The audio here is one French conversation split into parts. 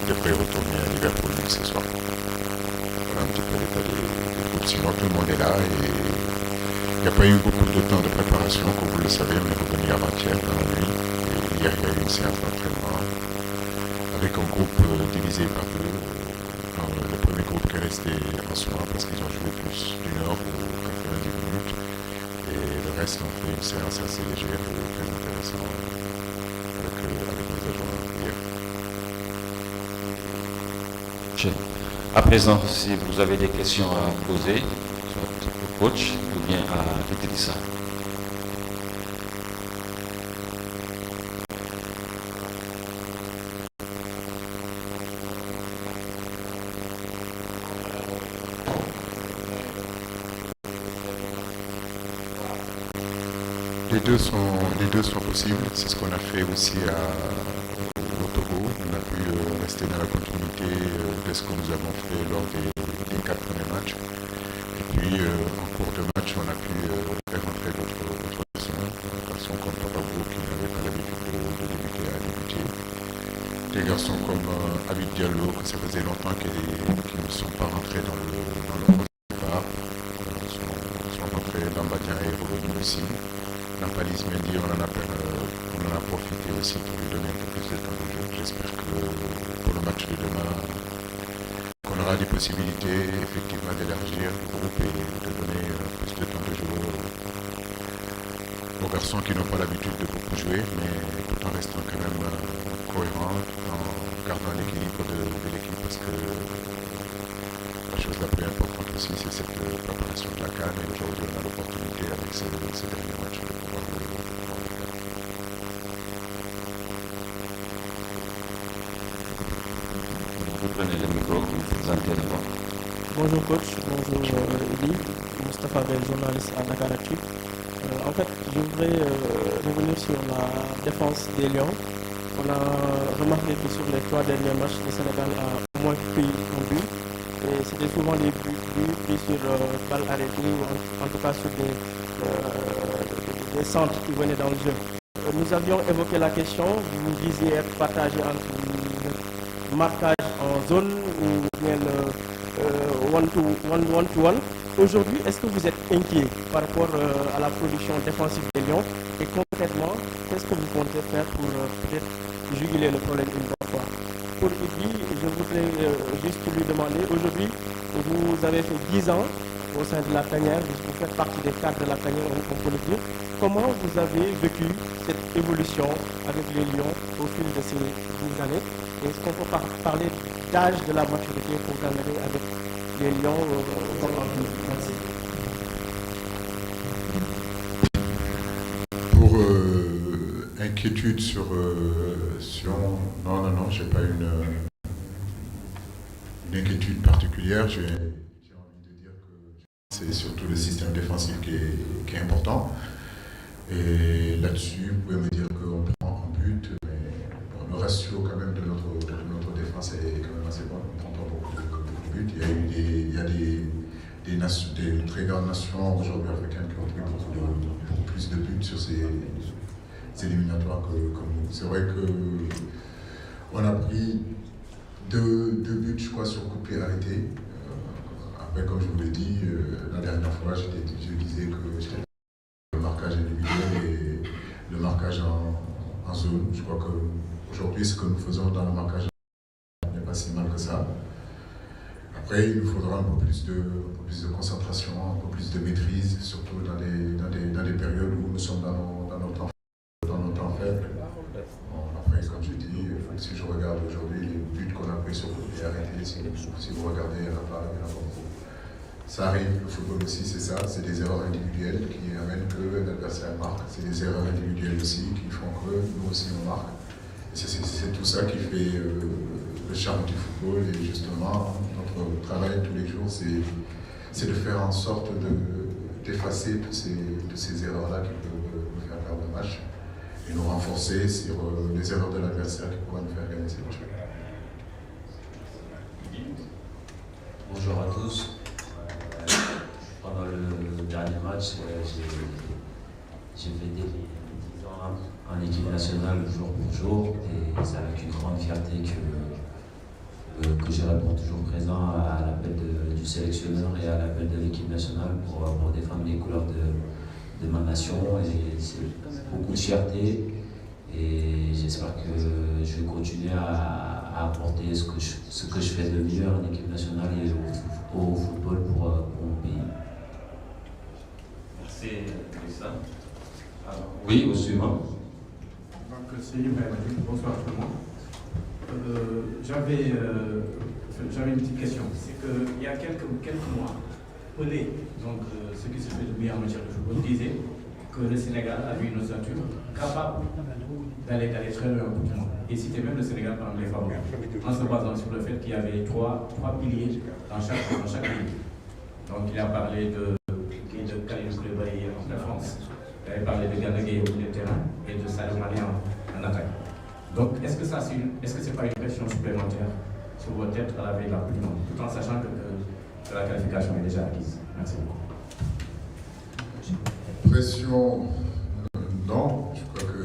devrait retourner à Liverpool ce soir. Voilà un petit peu l'état des groupes. Sinon, tout le monde est là et il n'y a pas eu beaucoup de temps de préparation, comme vous le savez. On est revenu avant-hier dans la nuit. Et hier, il y a eu une séance d'entraînement avec un groupe divisé par deux. Le premier groupe qui est resté en soin parce qu'ils ont joué plus d'une heure ou 90 minutes. Et le reste, on fait une séance assez légère et très intéressante avec nos agents hier. À présent, si vous avez des questions à poser, soit au coach ou bien à Idrissa. Les deux sont possibles. C'est ce qu'on a fait aussi au Togo. On a pu rester dans la continuité de ce que nous avons fait lors des 4 premiers matchs. Et puis, en cours de match, on a pu faire entrer d'autres garçons comme Papabou qui n'avait pas l'habitude de débuter à débuter. Des garçons comme Abid Diallo, que ça faisait longtemps qu'ils ne sont pas rentrés dans le départ. Sont rentrés dans Badia et revenus aussi. Nampalis Mendy, on en a profité aussi pour lui donner un peu plus de temps de jeu. J'espère que pour le match de demain, qu'on aura des possibilités effectivement d'élargir le groupe et de donner plus de temps de jeu aux garçons qui n'ont pas l'habitude de beaucoup jouer, mais tout en restant quand même cohérent, en gardant l'équilibre de l'équipe, parce que la chose la plus importante aussi, c'est cette préparation de la CAN, et aujourd'hui on a l'opportunité avec ce dernier match de pouvoir le faire. Vous prenez le micro, vous présentez d'abord. Bonjour coach, bonjour Eli, Moustapha Bel, journaliste à Dakaractu. En fait, je voudrais revenir sur la défense des Lions. On a remarqué que sur les 3 derniers matchs, le Sénégal a au moins pris un but. Et c'était souvent les buts pris sur balle arrêtée, en tout cas sur des centres qui venaient dans le jeu. Nous avions évoqué la question, vous disiez être partagé entre le marquage en zone ou bien le one-to-one. Aujourd'hui, est-ce que vous êtes inquiet par rapport à la production défensive des Lions? Et concrètement, qu'est-ce que vous comptez faire pour peut-être juguler le problème une bonne fois? Pour Ibi, je voudrais juste lui demander, aujourd'hui, vous avez fait 10 ans au sein de la tanière, vous faites partie des cadres de la tanière, on peut le dire. Comment vous avez vécu cette évolution avec les Lions au fil de ces 10 années? Est-ce qu'on peut parler d'âge de la maturité pour gagner avec les Lions dans Merci. Pour inquiétude sur non, j'ai pas une inquiétude particulière. J'ai envie de dire que c'est surtout le système défensif qui est important. Et là-dessus, vous pouvez me dire qu'on prend un but, mais bon, le ratio quand même de notre défense est quand même assez bon. On ne prend pas beaucoup de buts. Il y a des très grandes nations aujourd'hui africaines qui ont pris beaucoup plus de buts sur ces éliminatoires que nous. C'est vrai qu'on a pris deux buts, je crois, sur coup de pied arrêté. Après, comme je vous l'ai dit, la dernière fois, je disais que j'étais le marquage individuel et le marquage en zone. Je crois qu'aujourd'hui, ce que nous faisons dans le marquage n'est pas si mal que ça. Après, il nous faudra un peu plus de concentration, un peu plus de maîtrise, surtout dans des périodes où nous sommes dans nos temps faibles. Bon, après, comme je dis, si je regarde aujourd'hui les buts qu'on a pris sur coup de pied arrêté, si vous regardez, il n'y en a pas beaucoup. Ça arrive, le football aussi, c'est ça, c'est des erreurs individuelles qui amènent que l'adversaire marque. C'est des erreurs individuelles aussi qui font que nous aussi on marque. Et c'est tout ça qui fait le charme du football. Et justement, notre travail tous les jours, c'est de faire en sorte d'effacer toutes ces erreurs-là qui peuvent nous faire perdre le match et nous renforcer sur les erreurs de l'adversaire qui pourraient nous faire gagner ces matchs. Bonjour à tous. Pendant le dernier match, j'ai fêté les 10 ans en équipe nationale jour pour jour et c'est avec une grande fierté que que je réponds toujours présent à l'appel du sélectionneur et à l'appel de l'équipe nationale pour défendre les couleurs de ma nation. Et c'est beaucoup de fierté. Et j'espère que je vais continuer à apporter ce que je fais de meilleur en équipe nationale et au football pour mon pays. Merci, Tristan. Oui, au suivant. Bonsoir tout le monde. J'avais une petite question. C'est qu'il y a quelques mois, Pelé, donc ce qui se fait de mieux en matière de football, disait que le Sénégal avait une ossature capable d'aller très loin au bout du monde. Et c'était même le Sénégal parmi les favoris, en se basant sur le fait qu'il y avait trois piliers dans chaque ligue. Donc il a parlé de Kalidou Koulibaly en défense, il avait parlé de Gana Gueye au milieu de terrain et de Sadio Mané en attaque. Donc est-ce que c'est pas une pression supplémentaire sur votre tête à la veille de la Coupe du Monde, tout en sachant que la qualification est déjà acquise? Merci beaucoup. Pression, non. Je crois que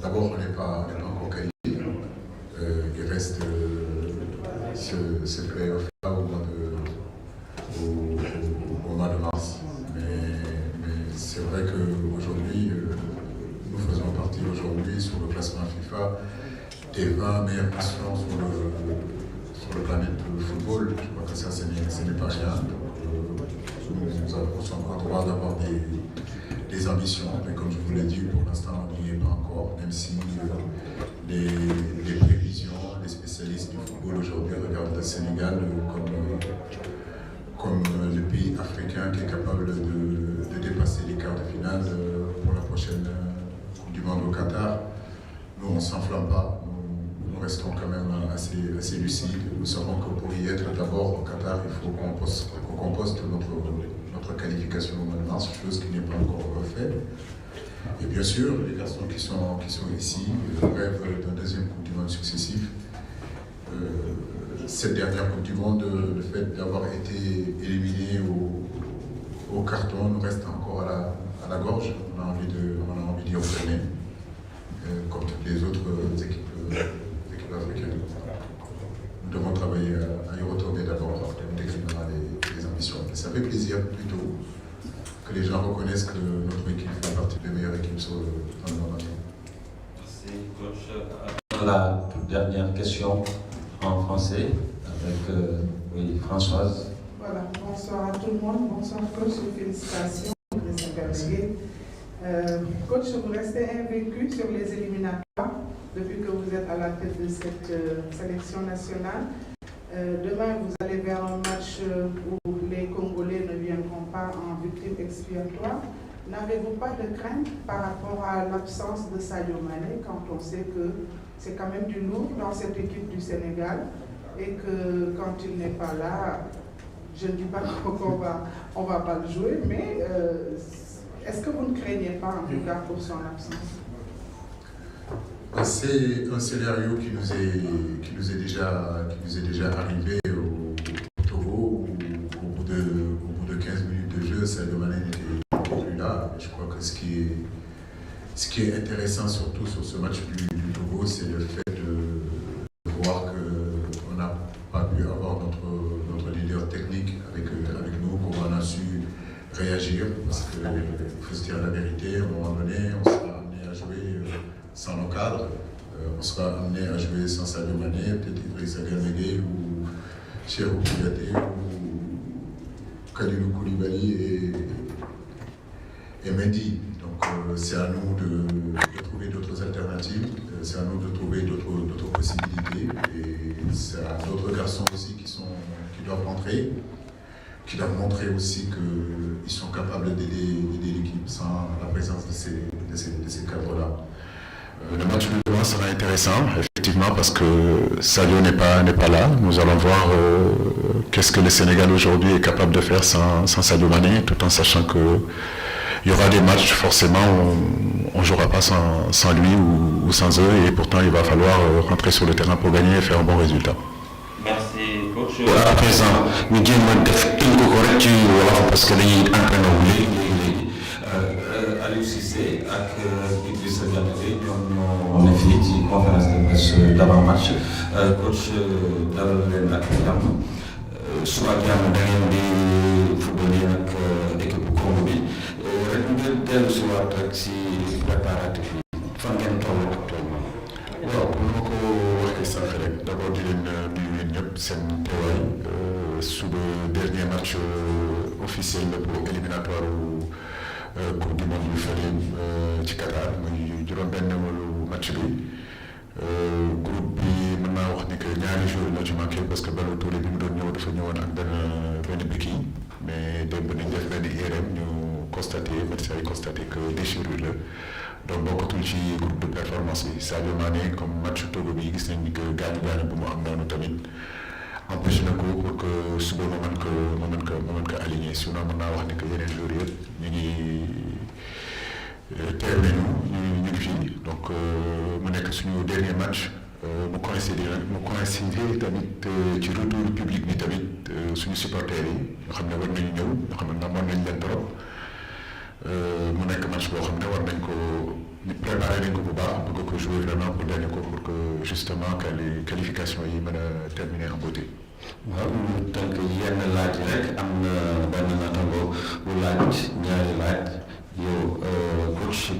d'abord on n'est pas encore qualifié. Il reste ce play-off-là au mois de mars. Mais c'est vrai qu'aujourd'hui, nous faisons partie aujourd'hui sur le classement FIFA des 20 meilleures nations sur le planète football. Je crois que ça, ce n'est pas rien. Nous avons le droit d'avoir des ambitions, mais comme je vous l'ai dit, pour l'instant, on n'y est pas encore, même si les prévisions, les spécialistes du football aujourd'hui regardent le Sénégal comme le pays africain qui est capable de dépasser les quarts de finale pour la prochaine Coupe du Monde au Qatar. Nous, on ne s'enflamme pas, nous restons quand même assez lucides. Nous savons que pour y être d'abord au Qatar, il faut qu'on composte notre qualification au mois de mars, chose qui n'est pas encore faite. Et bien sûr, les garçons qui sont ici rêvent d'un deuxième Coupe du Monde successif. Cette dernière Coupe du Monde, le fait d'avoir été éliminé au carton nous reste encore à la gorge. On a envie d'y retourner, comme toutes les autres équipes africaines. Nous devons travailler à y retourner d'abord, dès qu'on aura les ambitions. Et ça fait plaisir plutôt que les gens reconnaissent que notre équipe fait partie des meilleures équipes dans le monde entier. Merci, coach. La toute dernière question en français avec Françoise. Voilà, bonsoir à tout le monde, bonsoir coach, félicitations de s'incarner. Coach, vous restez invaincu sur les éliminatoires depuis que vous êtes à la tête de cette sélection nationale. Demain, vous allez vers un match où les Congolais ne viendront pas en victime expiatoire. N'avez-vous pas de crainte par rapport à l'absence de Sadio Mané quand on sait que c'est quand même du lourd dans cette équipe du Sénégal et que quand il n'est pas là, je ne dis pas qu'on va pas le jouer, mais est-ce que vous ne craignez pas en tout cas pour son absence? C'est un scénario qui nous est déjà arrivé au Togo, où au bout de 15 minutes de jeu, Sadio Mané n'était plus là. Je crois que ce qui est intéressant surtout sur ce match du Togo, c'est le fait de voir qu'on n'a pas pu avoir notre leader technique avec nous, qu'on a su réagir, parce qu'il faut se dire la vérité, à un moment donné, on sera amené à jouer sans nos cadres, on sera amené à jouer sans Sadio Mané, peut-être Idrissa Gana Gueye ou Cheikhou Kouyaté ou Kalidou Koulibaly et Mendy. Donc c'est à nous de trouver d'autres alternatives, c'est à nous de trouver d'autres possibilités, et c'est à d'autres garçons aussi qui doivent rentrer, qui doivent montrer aussi qu'ils sont capables d'aider l'équipe sans la présence de ces cadres-là. Le match de demain sera intéressant, effectivement, parce que Sadio n'est pas là. Nous allons voir qu'est-ce que le Sénégal aujourd'hui est capable de faire sans Sadio Mané, tout en sachant qu'il y aura des matchs, forcément, on ne jouera pas sans lui ou sans eux, et pourtant il va falloir rentrer sur le terrain pour gagner et faire un bon résultat. Merci, coach. À présent, ñu jéem a def tënk ko rek ci wolof parce que dañuy entraîné wu léegi Aliou Cissé ak Idrissa Gana Gueye ñoom ñoo ne fii ci conférence de presse d'avant-match coach dalal leen ak jàmm suba ak jàmm da ngeen di football yi nag équipe Congo bi rek ngeen dellu si waat rek si préparatif yi fan ngeen toll actuellement. waaw bu ma ko waxee sànq rek d'abord di leen nuyu yéen ñëpp seen teewaay suba dernier match officiel la pour éliminatoire coupe du monde bi fële ci Qatar muy juróom-benneelu match bi groupe bi mën naa wax ni que ñaari jours la ci manqué parce que Ballo Touré bi mu doon ñëw dafa ñëwoon ak benn béquille mais démb nañ def benn IRM ñu constaté médecin yi constaté que déchirure la donc bokkatul ci groupe de performance bi Sadio Mané comme match Togo bi gis nañ ni que gaañu bu mu am noonu tamit empêché na ko pour que suba ma mën ko aligner sinon mën naa wax ni que yeneen jours yëpp ñu ngi teew nañu ñu ngi fii donc mu nekk suñu dernier match mu coïncider tamit ci retour public bi tamit suñu supporters yi nga xam ne war nañu ñëw nga xam ne namoon nañ leen trop mu nekk match boo xam ne war nañ ko préparé nañ ko bu baax bëgg ko jouer vraiment pour gagner ko pour que justement que les qualifications yi mën a terminer en beauté. waaw ñu tënk yenn laaj yi rek am na benn naataango bu laaj ñaari laaj yow coach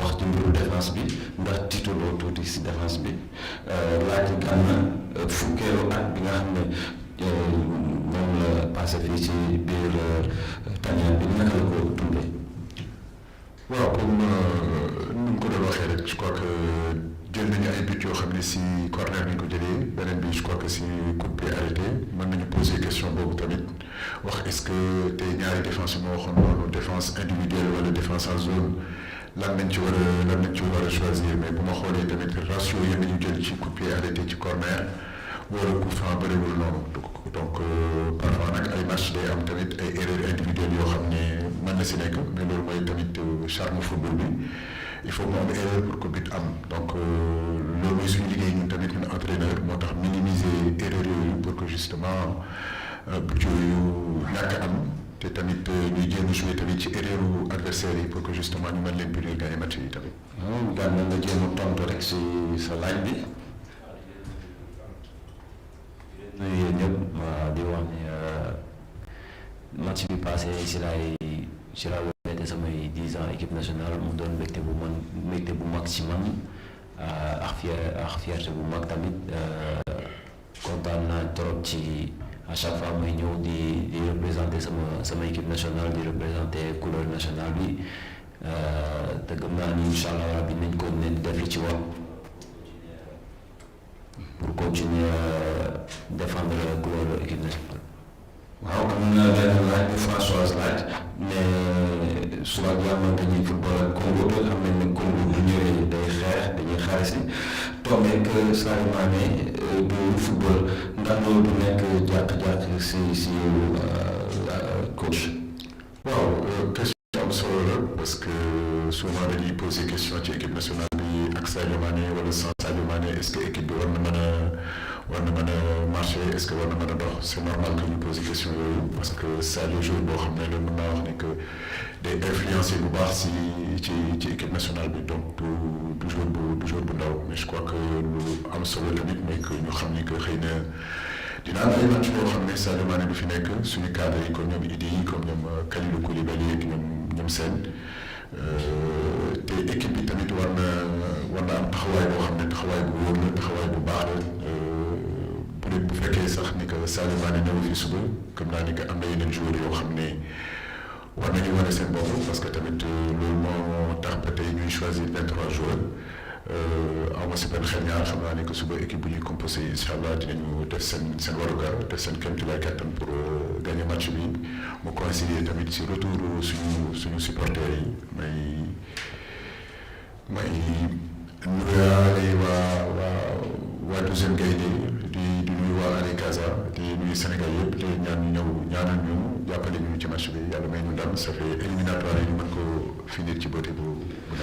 wax ci mbiru défense bi ndax tiitaloo tuuti si défense bi laaj Gana fukkeelu at bi nga xam ne moom la passé fii ci biir tanière bi naka la ko dundee. waaw comme nu mu ko doon waxee rek je crois que jël nañu ay buts yoo xam ne si corner nañu ko jëlee beneen bi je crois que si coup de pied arrêté mën nañu poser question boobu tamit wax est-ce que tey ñaari défense yi ma waxoon noonu défense individuelle wala défense en zone lan lañ ci war a choisir mais bu ma xoolee tamit ratio yi nañu jël ci coup de pied arrêté ci corner wala coup franc bëriwul noonu donc parfois nag ay match day am tamit ay erreurs individuelles yoo xam ne mën na si nekk mais loolu mooy tamit charme football bi il faut mu am erreur pour que but am donc loolu mooy suñu liggéey ñun tamit ñun entraîneur moo tax minimiser erreur yooyu pour que justement but yooyu ñàkk am te tamit ñuy jéem a jouer tamit ci erreur adversaire yi pour que justement ñu mën leen punir gagner match yi tamit. Gana nga jéem a tontu rek si sa laaj bi. nuyu yéen ñëpp di wax ne match bi passé si laa wéete samay 10 ans équipe nationale mu doon mbégte bu mag ci man ak fierté bu mag tamit kontaan naa trop ci à chaque fois may ñëw di représenter sama équipe nationale di représenter couleur nationale bi te gëm naa ni incha allah rabbi nañ ko ne def li ci war pour continuer défendre la couleur de l'équipe nationale. waaw am na benn laaj bu Françoise laaj ne suba jàmm dañuy football ak Congo te xam nañ ne Congo bu ñëwee day xeex dañuy xaar si tombeek Sadio Mané du football ndax loolu du nekk jàq-jàq si coach. waaw question am solo la parce que souvent dañuy poser question ci équipe nationale bi ak Sadio Mané wala sans Sadio Mané est-ce que équipe bi war na mën a marcher est-ce que war na mën a dox c'est normal que ñu pose question yooyu parce que Sadio jour boo xam ne la mën naa wax ni que day influencer bu baax ci équipe nationale bi donc du jour bu ndaw mais je crois que lu am solo tamit mooy que ñu xam ni que xëy na dina am ay match yoo xam ne Sadio Mané du fi nekk suñu cadre yi comme ñoom Idi yi comme ñoom Kalidou Koulibaly ak ñoom seen te équipe bi tamit war na am taxawaay boo xam ne taxawaay bu wóor la taxawaay bu baax la bu fekkee sax ni que Sadio Mané ñëw fi suba comme naa ni que am na yeneen joueurs yoo xam ne war nañu wane seen bopp parce que tamit loolu moo tax ba tey ñuy choisir 23 joueurs aw ma si benn xel ñaar xam naa ni que suba équipe bu ñuy composé incha allah dinañu def seen warugar def seen kéemtulaay kattan pour gagner match bi mu coïncider tamit si retour suñu supporters yi may nuyaale waa douzième Gaïndé di nuyu waa Allez Casa di nuyu Sénégal yëpp di ñaanal ñu jàppale ñu ci match bi yàlla may ñu ndam ça fait éliminatoire yi ñu mën ko finir ci beauté bu neex.